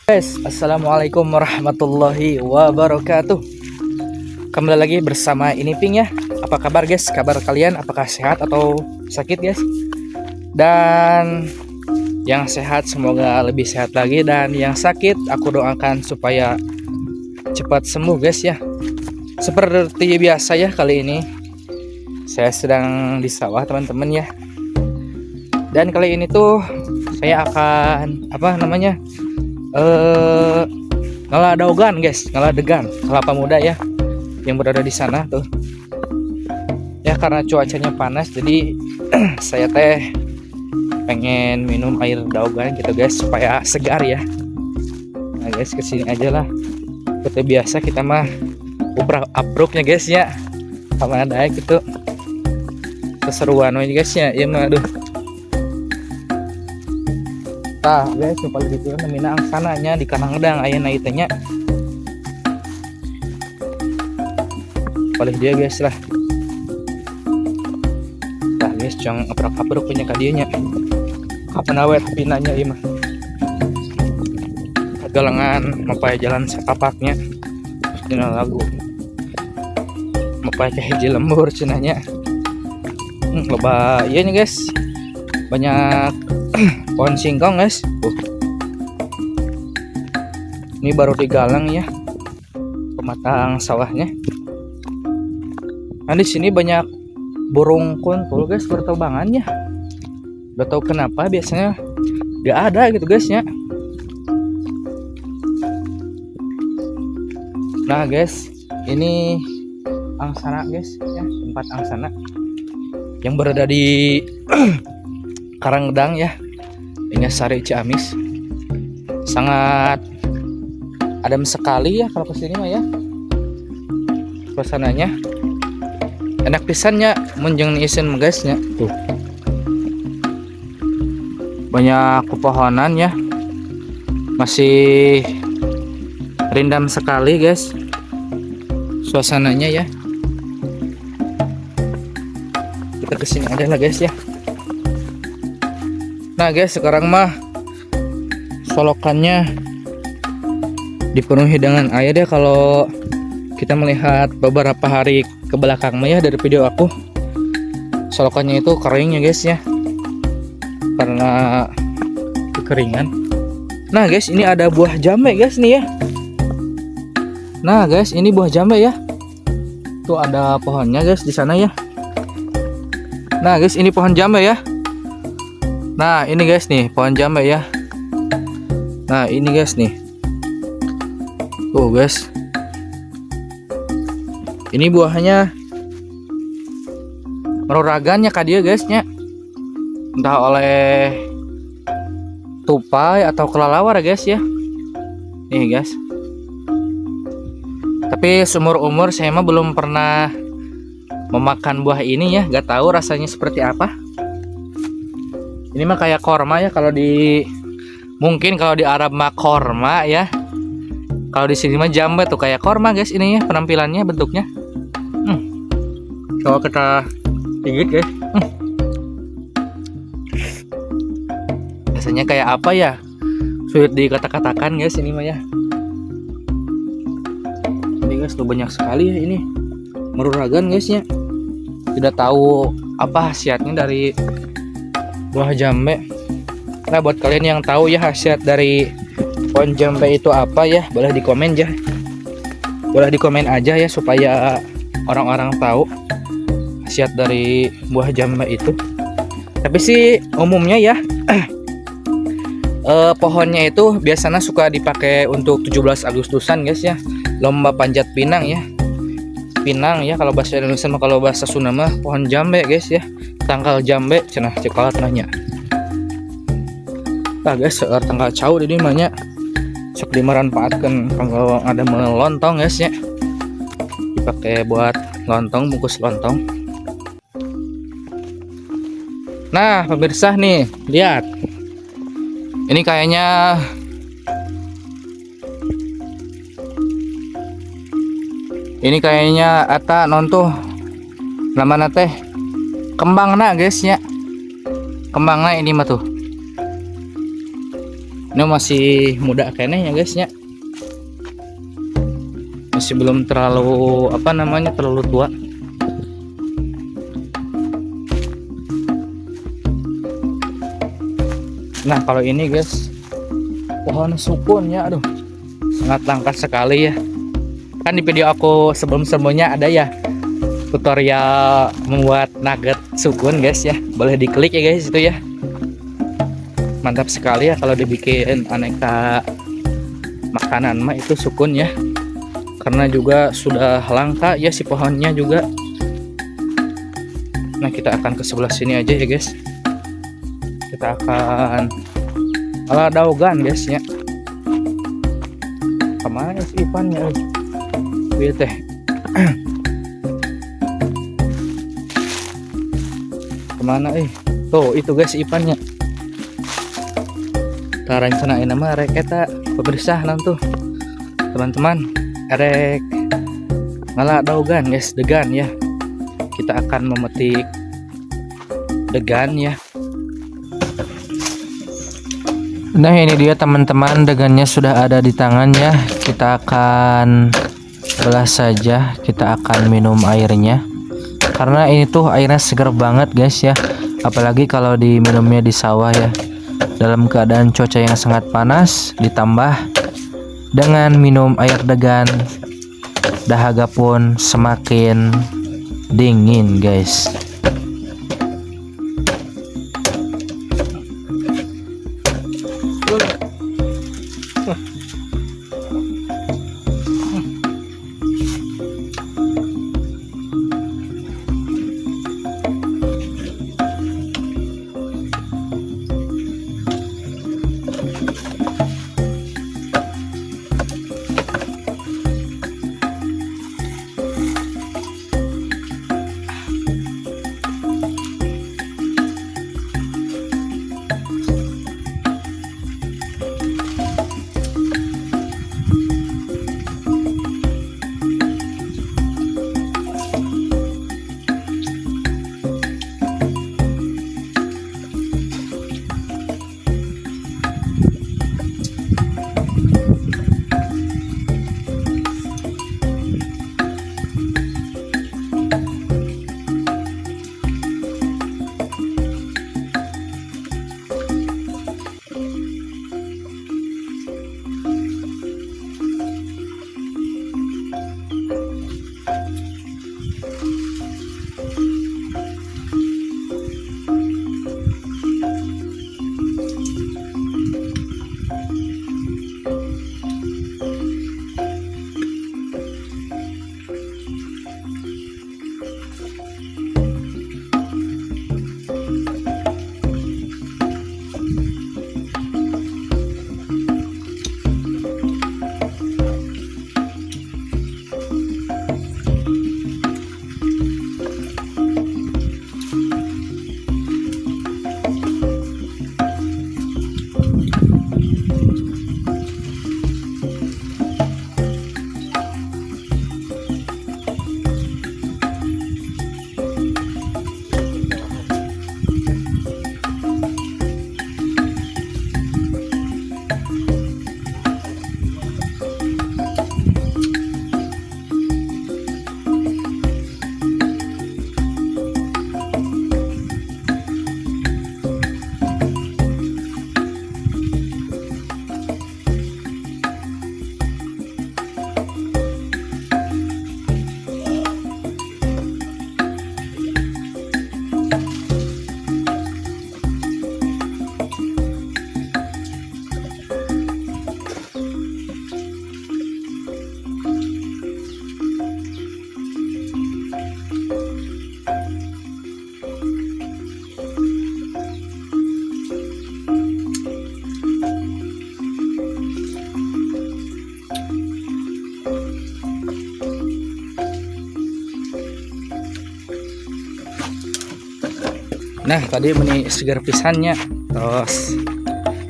Guys, assalamualaikum warahmatullahi wabarakatuh. Kembali lagi bersama Iniping ya. Apa kabar guys? Kabar kalian apakah sehat atau sakit guys? Dan yang sehat semoga lebih sehat lagi, dan yang sakit aku doakan supaya cepat sembuh guys ya. Seperti biasa ya, kali ini saya sedang di sawah teman-teman ya. Dan kali ini tuh saya akan ngeladogan guys, ngeladegan kelapa muda ya yang berada di sana tuh. Ya karena cuacanya panas jadi saya teh pengen minum air daogan gitu guys supaya segar ya. Nah guys, kesini aja lah. Seperti biasa kita mah ubruk-abruknya guys ya. Sama ada gitu. Keseruan aja guys ya. Ya mah aduh. Nah guys, supaya gitu namina angsananya di kanangdang ayeuna ieu teh nya. Palih dia guys lah. Nah guys, jang aprak-apruk punya ka dieu nya. Kapan awet pinanya ieu mah. Galengan mapai jalan sapapaknya. Dina lagu. Mapai ka hiji lembur cenanya. Loba ieu nya guys. Banyak pohon singkong guys. Ini baru digalang ya pematang sawahnya. Nah di sini banyak burung kuntul guys berterbangan ya. Gak tahu kenapa biasanya gak ada gitu guys ya. Nah guys, ini angsana guys ya, tempat angsana yang berada di Karangdang ya, ini Sari Ciamis. Sangat adem sekali ya kalau kesini mah ya. Suasananya enak pisannya, munjung isin guysnya tuh. Banyak pepohonan ya, masih rindam sekali guys suasananya ya. Kita kesini aja lah guys ya. Nah guys, sekarang mah solokannya dipenuhi dengan air ya. Kalau kita melihat beberapa hari ke belakang mah ya dari video aku, solokannya itu kering ya guys ya, karena kekeringan. Nah guys, ini ada buah jambe guys nih ya. Nah guys, ini buah jambe ya. Tuh ada pohonnya guys di sana ya. Nah guys, ini pohon jambe ya. Nah ini guys nih pohon jambe ya. Nah ini guys nih. Tuh guys. Ini buahnya meruragannya kak dia guys nya. Entah oleh tupai atau kelelawar guys ya. Nih guys. Tapi seumur umur saya mah belum pernah memakan buah ini ya. Gak tahu rasanya seperti apa. Ini mah kayak korma ya, mungkin kalau di Arab mah korma ya. Kalau di sini mah jambe tuh kayak korma guys ini ya penampilannya, bentuknya. Coba kita gigit guys. Biasanya kayak apa ya? Sulit dikata-katakan guys ini mah ya. Ini guys tuh banyak sekali ya ini. Meruragan guys ya. Tidak tahu apa khasiatnya dari buah jambe. Nah buat kalian yang tahu ya khasiat dari pohon jambe itu apa ya, boleh di komen ya. Boleh di komen aja ya supaya orang-orang tahu khasiat dari buah jambe itu. Tapi sih umumnya ya pohonnya itu biasanya suka dipakai untuk 17 Agustusan guys ya. Lomba panjat pinang ya. Pinang ya kalau bahasa Indonesia mah, kalau bahasa Sunda mah pohon jambe guys ya. Tanggal jambe cenah cekalat nanya. Nah guys, tanggal cau di mana sok dimanfaatkan kalau ada melontong guys ya. Dipakai buat lontong, bungkus lontong. Nah, pemirsa nih, lihat. Ini kayaknya ata nontuh namanya teh kembangna guys ya. Kembangna ini mah tuh. Ini masih muda kayaknya ya guys ya. Masih belum terlalu apa namanya terlalu tua. Nah kalau ini guys pohon sukun ya, aduh sangat langka sekali ya. Kan di video aku sebelumnya ada ya tutorial membuat nugget sukun guys ya, boleh diklik ya guys itu ya. Mantap sekali ya kalau dibikin aneka makanan mah itu sukun ya, karena juga sudah langka ya si pohonnya juga. Nah kita akan ke sebelah sini aja ya guys, kita akan ala daugan guys ya. Kemana si ipannya biar teh kemana tuh itu guys ipannya. Kita rencanain nama rek eta pemirsa nanti teman-teman erek ngalah daugan guys, degan ya. Kita akan memetik degan ya. Nah ini dia teman-teman, degannya sudah ada di tangan ya. Kita akan belah saja, kita akan minum airnya karena ini tuh airnya segar banget guys ya, apalagi kalau diminumnya di sawah ya, dalam keadaan cuaca yang sangat panas ditambah dengan minum air degan, dahaga pun semakin dingin guys. Nah tadi meni segar pisannya, terus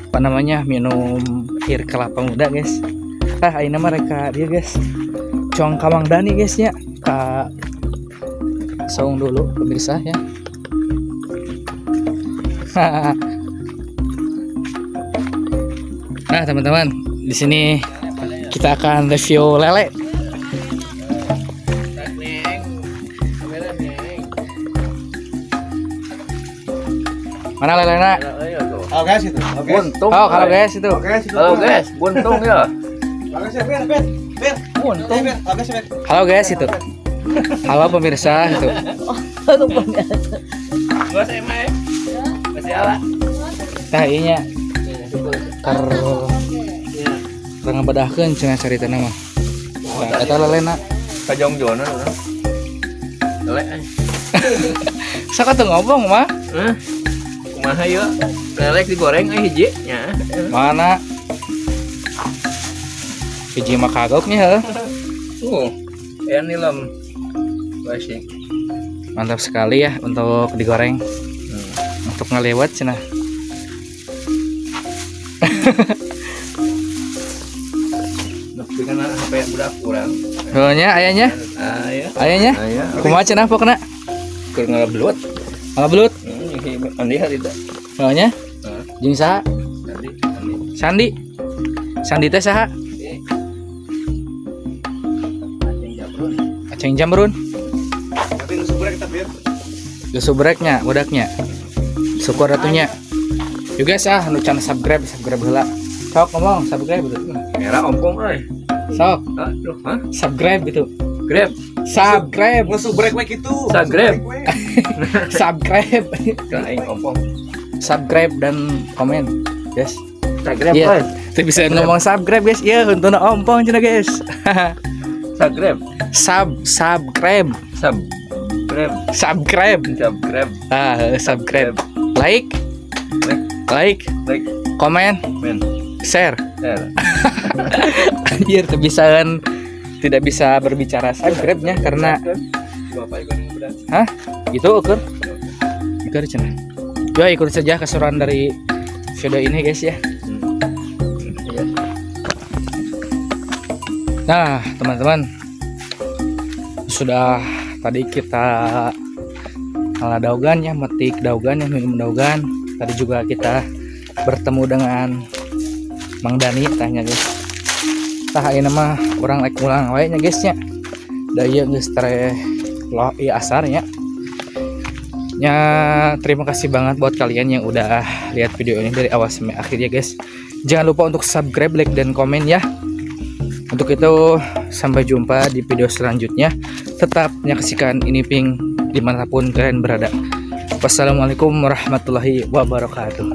apa namanya minum air kelapa muda guys. Ini mereka dia guys, Cong Kawang Dani guys ya, Kak saung dulu pemirsa ya. Nah teman-teman, di sini kita akan review lele. Mana lelena? Halo guys itu. Buntung. Oh kalau guys itu. Halo guys, buntung ya. Buntung. Halo guys itu. Halo pemirsa itu. Gua saya main. Masih ala. Tah inya ter ngabadahkeun cenah caritana mah. Nah, eta lelena. Kajong jono. Lele. Saka teu ngomong mah. Kumaha ieu? Lele digoreng hiji nya. Mana? Hiji mah kagoknya heuh. Ya nilam. Basi. Mantap sekali ya untuk digoreng. Untuk ngelewat cenah. Tapi kan HP budak kurang. Heunya ayahnya? Aya. Ayahnya? Aya. Kumaha cenah pokona? Keur ngablut. Ngablut. Andi harita. Heunya? Jeung saha? Andi. Sandi. Sandi teh saha? Aceng jamrun. Tapi nu subrek kita biar. Geus subreknya budaknya. Syukur atunya. Juga sah nu can subscribe heula. Sok ngomong subscribe gitu. Merah ompong euy. Sok Aduh, hah? subscribe gitu. Grab. Subscribe. Nu subrek we kitu. Subscribe. Subscribe. Ka aing ompong. Subscribe dan komen. Guys. Subscribe Iya. euy. Teu bisa ngomong subscribe guys. Ya untuna ompong cenah guys. Subscribe. Subscribe. Subscribe. Subscribe. Subscribe. Subscribe. Like. Like. Like. Komen. Men. Share. Share. Anjir kebiasaan tidak bisa berbicara subscribe-nya karena Bapak ikut yang berat. hah? Itu ukur. Ukur cenah. Ya ikut saja keseruan dari video ini guys ya. Iya. Nah, teman-teman. Sudah tadi kita ala daugan ya, metik daugan ya, minum daugan. Tadi juga kita bertemu dengan Mang Dani tanya guys. Tah ieu mah urang rek ulang wae nya guys nya. Da ieu geus tare lo ieu asarnya. Ya, terima kasih banget buat kalian yang udah lihat video ini dari awal sampai akhir ya guys. Jangan lupa untuk subscribe, like dan komen ya. Untuk itu sampai jumpa di video selanjutnya. Tetap menyaksikan Iniping dimanapun kalian berada. Wassalamualaikum warahmatullahi wabarakatuh.